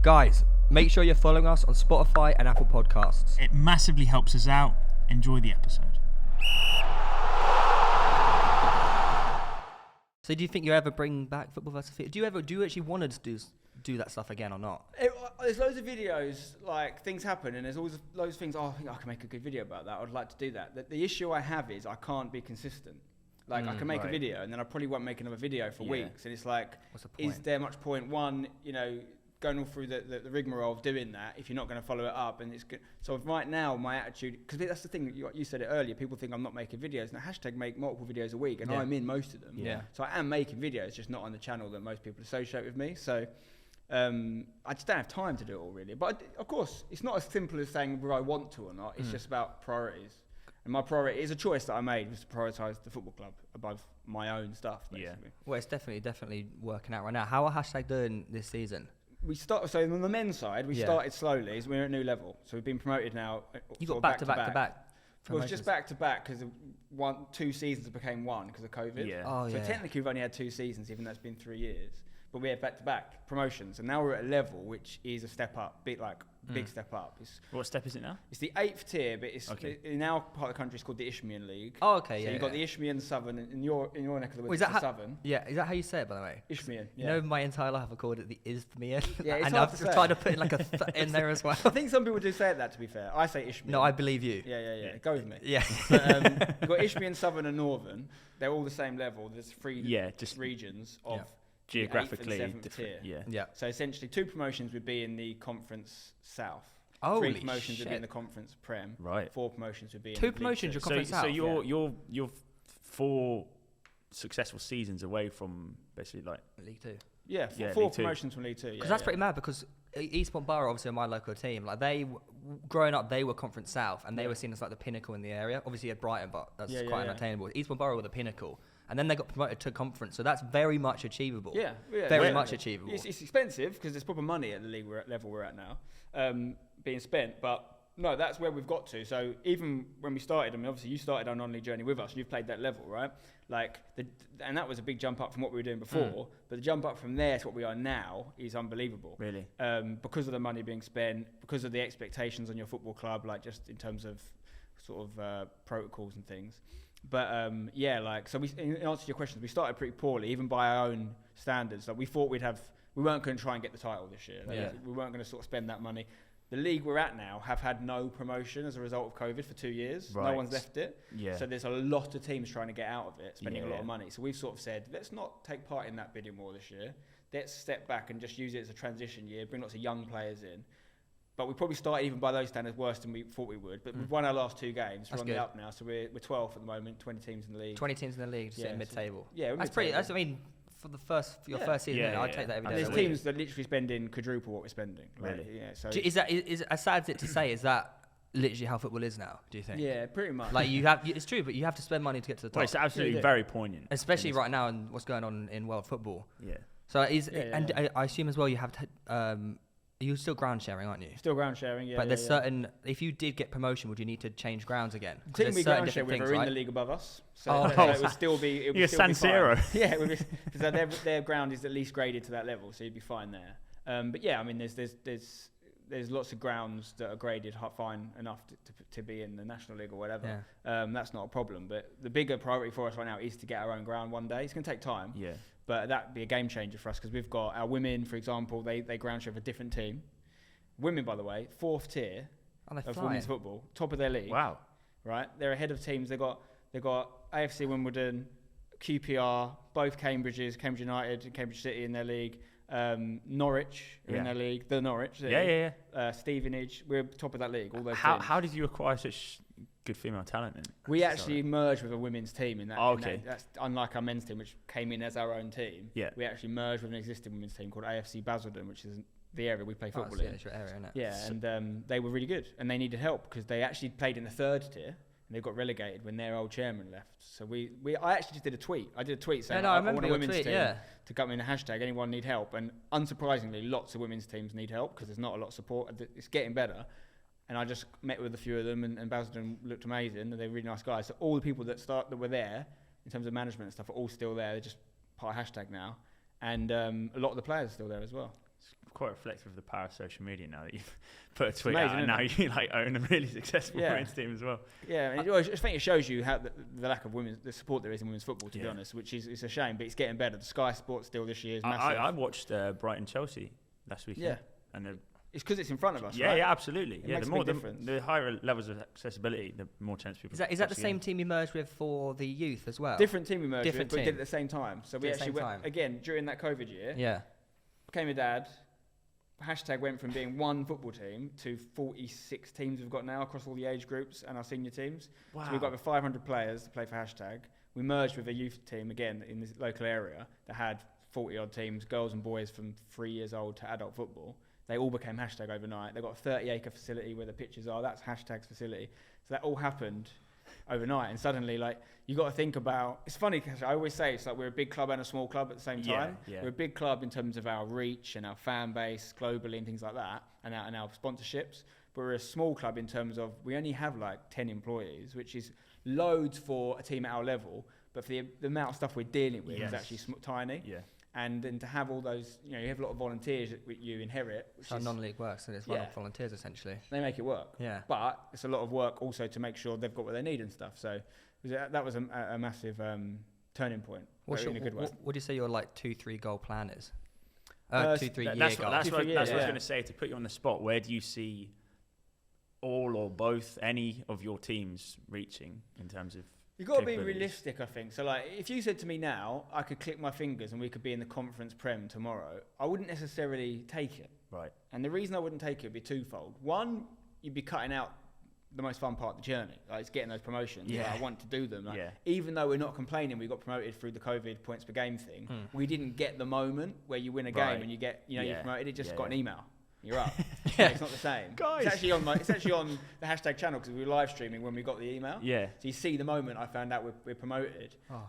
Guys, make sure you're following us on Spotify and Apple Podcasts. It massively helps us out. Enjoy the episode. So do you think you ever bring back football versus FIFA? Do you actually want to do that stuff again or not? There's loads of videos, like things happen, and there's always loads of things. Oh, I think I can make a good video about that. I'd like to do that. The issue I have is I can't be consistent. Like I can make a video, and then I probably won't make another video for weeks. And it's like, what's the point? Is there much point? One, going all through the rigmarole of doing that if you're not going to follow it up, and it's good. So right now, my attitude, because that's the thing, you said it earlier. People think I'm not making videos. Now hashtag make multiple videos a week, and I'm in most of them. Yeah. So I am making videos, just not on the channel that most people associate with me. So. I just don't have time to do it all really, but of course it's not as simple as saying whether I want to or not. It's just about priorities, and my priority is a choice that I made was to prioritise the football club above my own stuff basically. Yeah. Well, it's definitely working out right now. How are hashtag doing this season? So on the men's side we started slowly, so we're at a new level, so we've been promoted now. You got back to back. Well, it's just back to back because 2 seasons became one because of COVID. Yeah. Oh, so technically we've only had 2 seasons, even though it's been 3 years. But we have back-to-back promotions, and now we're at a level which is a step up, big step up. What step is it now? It's the 8th tier, but it's in our part of the country it's called the Isthmian League. Oh, okay, so you've got the Isthmian Southern, in your neck of the woods, is that Southern. Yeah, is that how you say it, by the way? Isthmian, You know, my entire life I've called it the Isthmian. Yeah, it's and hard I've to say. tried to put in like a in there as well. I think some people do say that, to be fair. I say Isthmian. No, I believe you. Yeah. Go with me. Yeah. But, you've got Isthmian, Southern and Northern. They're all the same level. There's 3 just regions of... Yeah. Geographically the 8th and 7th different. tier. Yeah. So essentially 2 promotions would be in the Conference South. Holy 3 promotions would be in the shit. Conference Prem. Right. 4 promotions would be in 2 League promotions, Two. you're Conference So South. you're 4 successful seasons away from basically like League 2. Yeah, Yeah, 4 League Two. promotions from League 2. Because that's pretty mad, because Eastbourne Borough, obviously my local team, like growing up, they were Conference South, and they were seen as like the pinnacle in the area. Obviously you had Brighton, but that's quite unattainable. Eastbourne Borough were the pinnacle, and then they got promoted to Conference, so that's very much achievable. Very much achievable. It's expensive because there's proper money at the league level we're at now, being spent, but no, that's where we've got to. So even when we started, I mean, obviously you started our non-league journey with us, and you've played that level, right? And that was a big jump up from what we were doing before, but the jump up from there to what we are now is unbelievable. Really? Because of the money being spent, because of the expectations on your football club, like just in terms of sort of protocols and things. But so in answer to your questions, we started pretty poorly, even by our own standards. Like we thought we weren't going to try and get the title this year. We weren't going to sort of spend that money. The league we're at now have had no promotion as a result of COVID for 2 years. Right. No one's left it. Yeah. So there's a lot of teams trying to get out of it, spending a lot of money. So we've sort of said, let's not take part in that bidding war this year. Let's step back and just use it as a transition year, bring lots of young players in. But we probably started, even by those standards, worse than we thought we would. But we've won our last 2 games. We're on the up now. So we're 12th at the moment, 20 teams in the league. 20 teams in the league, sitting mid-table. Yeah, that's pretty. That's, I mean, for the first season, I'd take that every day. And there's teams that literally spending quadruple what we're spending. Really? Yeah. So is as sad as it to say, is that literally how football is now? Do you think? Yeah, pretty much. Like it's true, but you have to spend money to get to the top. Well, it's absolutely very poignant, especially right now and what's going on in world football. Yeah. So and I assume as well you have to. You're still ground sharing, aren't you? Still ground sharing, yeah. But there's certain. If you did get promotion, would you need to change grounds again? The team we ground share with are in the league above us, so it would still be. It would still San be Siro. Yeah, because their ground is at least graded to that level, so you'd be fine there. But yeah, I mean, there's lots of grounds that are graded fine enough to be in the National League or whatever. Yeah. That's not a problem. But the bigger priority for us right now is to get our own ground one day. It's going to take time. Yeah. But that'd be a game changer for us because we've got our women, for example, they ground share with a different team. Women, by the way, 4th tier of women's football, top of their league. Wow. Right? They're ahead of teams. They've got AFC Wimbledon, QPR, both Cambridge United and Cambridge City in their league. Norwich are in their league. The Norwich. Stevenage. We're top of that league. All those teams. How did you acquire such good female talent then? We actually merged with a women's team in that. Oh, okay. That's unlike our men's team, which came in as our own team. Yeah. We actually merged with an existing women's team called AFC Basildon, which is the area we play football in. It's your area, isn't it? Yeah, and they were really good, and they needed help because they actually played in the 3rd tier, and they got relegated when their old chairman left. So I actually just did a tweet. I did a tweet saying I want a women's team to come in a hashtag. Anyone need help? And unsurprisingly, lots of women's teams need help because there's not a lot of support. It's getting better. And I just met with a few of them, and Basildon looked amazing, and they're really nice guys. So all the people that were there, in terms of management and stuff, are all still there. They're just part of hashtag now, and a lot of the players are still there as well. quite reflective of the power of social media now that you've put a tweet out and now you like own a really successful women's team as well. Yeah, and I think it shows you how the lack of the support there is in women's football, to be honest, which is it's a shame, but it's getting better. The Sky Sports deal this year is massive. I watched Brighton Chelsea last weekend. Yeah, and it's because it's in front of us. Yeah, right? yeah, absolutely. It the higher levels of accessibility, the more chance people. Is that the same team you merged with for the youth as well? Different team we merged with, but we did it at the same time. So we actually went again during that COVID year. Yeah. Became a dad. Hashtag went from being one football team to 46 teams we've got now across all the age groups and our senior teams. Wow. So we've got over 500 players to play for Hashtag. We merged with a youth team again in this local area that had 40 odd teams, girls and boys from 3 years old to adult football. They all became Hashtag overnight. They've got a 30-acre facility where the pitches are. That's Hashtag's facility. So that all happened overnight. And suddenly, like, you got to think about... It's funny, because I always say it's like we're a big club and a small club at the same time. Yeah. We're a big club in terms of our reach and our fan base globally and things like that, and our sponsorships. But we're a small club in terms of we only have like 10 employees, which is loads for a team at our level. But for the amount of stuff we're dealing with is actually tiny. Yeah. And then to have all those, you have a lot of volunteers that you inherit. That's how non-league works, and it's run off volunteers essentially. They make it work. Yeah. But it's a lot of work also to make sure they've got what they need and stuff. So that was a massive turning point in a good way. What do you say your like 2-3 goal plan is? 2-3 year goal. That's what I was going to say, to put you on the spot. Where do you see all or both, any of your teams reaching in terms of... You've got to be realistic, I think. So, like, if you said to me now, I could click my fingers and we could be in the Conference Prem tomorrow, I wouldn't necessarily take it. Right. And the reason I wouldn't take it would be twofold. One, you'd be cutting out the most fun part of the journey. Like, it's getting those promotions. Yeah. Like, I want to do them. Like, even though we're not complaining, we got promoted through the COVID points per game thing. We didn't get the moment where you win a game and you get, you're promoted. It just got an email. You're up. It's not the same. Guys. It's actually on the Hashtag channel because we were live streaming when we got the email. Yeah. So you see the moment I found out we're promoted. Oh.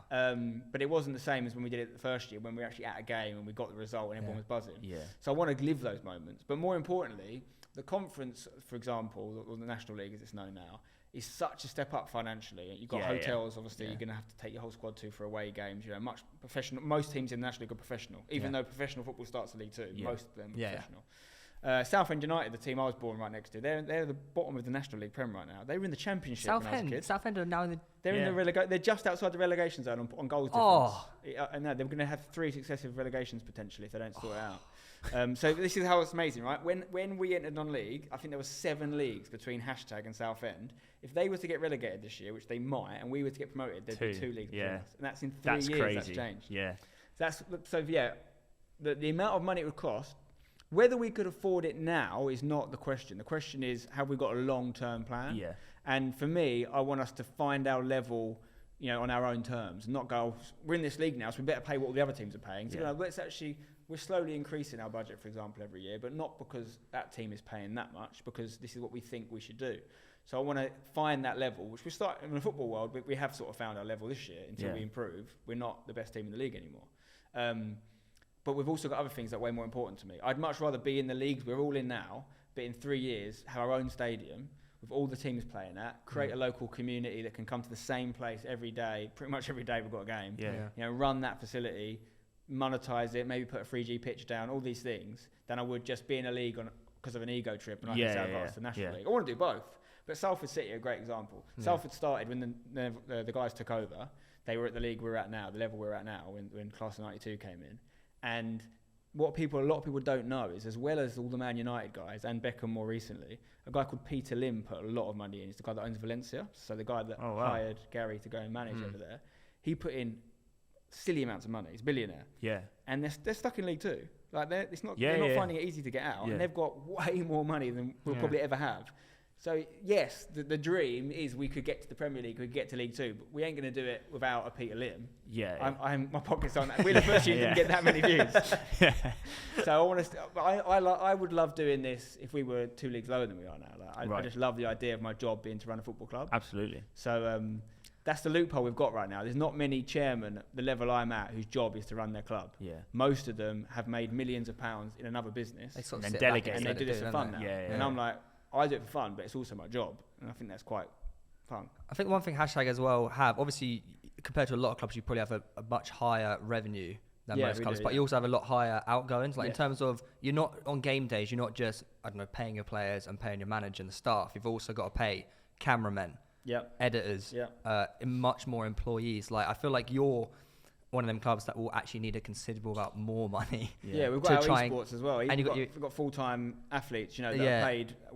But it wasn't the same as when we did it the first year, when we were actually at a game and we got the result and everyone was buzzing. Yeah. So I want to live those moments. But more importantly, the conference, for example, or the National League as it's known now, is such a step up financially. You've got hotels, obviously, you're going to have to take your whole squad to for away games. Much professional. Most teams in the National League are professional, even though professional football starts in League Two. Most of them are professional. Southend United, the team I was born right next to, they're the bottom of the National League Prem right now. They were in the Championship when I was a kid. Southend are now in the... They're in the they're just outside the relegation zone on goals difference. And they're going to have 3 successive relegations potentially if they don't sort it out. So this is how it's amazing, right? When we entered non-league, I think there were 7 leagues between Hashtag and Southend. If they were to get relegated this year, which they might, and we were to get promoted, there'd be 2 leagues between us. And that's in 3 years. Crazy. That's changed. Yeah. The amount of money it would cost. Whether we could afford it now is not the question. The question is, have we got a long-term plan? Yeah. And for me, I want us to find our level, on our own terms, not go, we're in this league now, so we better pay what all the other teams are paying. So we're slowly increasing our budget, for example, every year, but not because that team is paying that much, because this is what we think we should do. So I want to find that level, which we start in the football world. We have sort of found our level this year until we improve. We're not the best team in the league anymore. But we've also got other things that are way more important to me. I'd much rather be in the leagues we're all in now, but in 3 years, have our own stadium with all the teams playing at, create a local community that can come to the same place every day. Pretty much every day we've got a game. Yeah. Run that facility, monetize it, maybe put a 3G pitch down, all these things, than I would just be in a league because of an ego trip and I can say I've got to the National League. I want to do both. But Salford City are a great example. Salford started when the guys took over. They were at the league we're at now, the level we're at now, when Class of 92 came in. And what a lot of people don't know is, as well as all the Man United guys and Beckham more recently, a guy called Peter Lim put a lot of money in. He's the guy that owns Valencia, so the guy that hired Gary to go and manage over there. He put in silly amounts of money. He's a billionaire. Yeah. And they're stuck in League Two. Like they're not finding it easy to get out, and they've got way more money than we'll probably ever have. So yes, the dream is we could get to the Premier League, we could get to League Two, but we ain't going to do it without a Peter Lim. Yeah, my pockets on that. We're the first year didn't get that many views. So I would love doing this if we were 2 leagues lower than we are now. I just love the idea of my job being to run a football club. Absolutely. So that's the loophole we've got right now. There's not many chairmen at the level I'm at whose job is to run their club. Yeah. Most of them have made millions of pounds in another business. They sort of delegate and they do this for fun now. And I'm like, I do it for fun, but it's also my job, and I think that's quite fun. I think one thing Hashtag as well have, obviously, compared to a lot of clubs, you probably have a much higher revenue than most clubs, but you also have a lot higher outgoings. Like in terms of, you're not on game days, you're not just, I don't know, paying your players and paying your manager and the staff. You've also got to pay cameramen, editors, much more employees. Like I feel like you're one of them clubs that will actually need a considerable amount more money. Yeah, we've got our esports as well. And we've got full-time athletes, that are paid a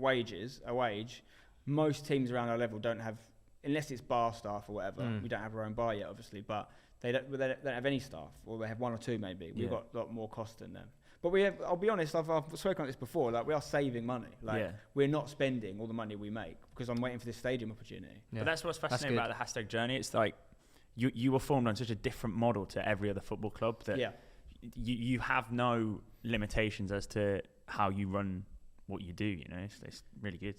wage. Most teams around our level don't have, unless it's bar staff or whatever. We don't have our own bar yet, obviously, but they don't have any staff, or they have one or two maybe. We've got a lot more cost than them. But we have, I'll be honest, I've spoken about this before, like we are saving money. Like we're not spending all the money we make because I'm waiting for this stadium opportunity. But that's what's fascinating about the hashtag journey. It's like you were formed on such a different model to every other football club that you have no limitations as to how you run what you do, it's really good.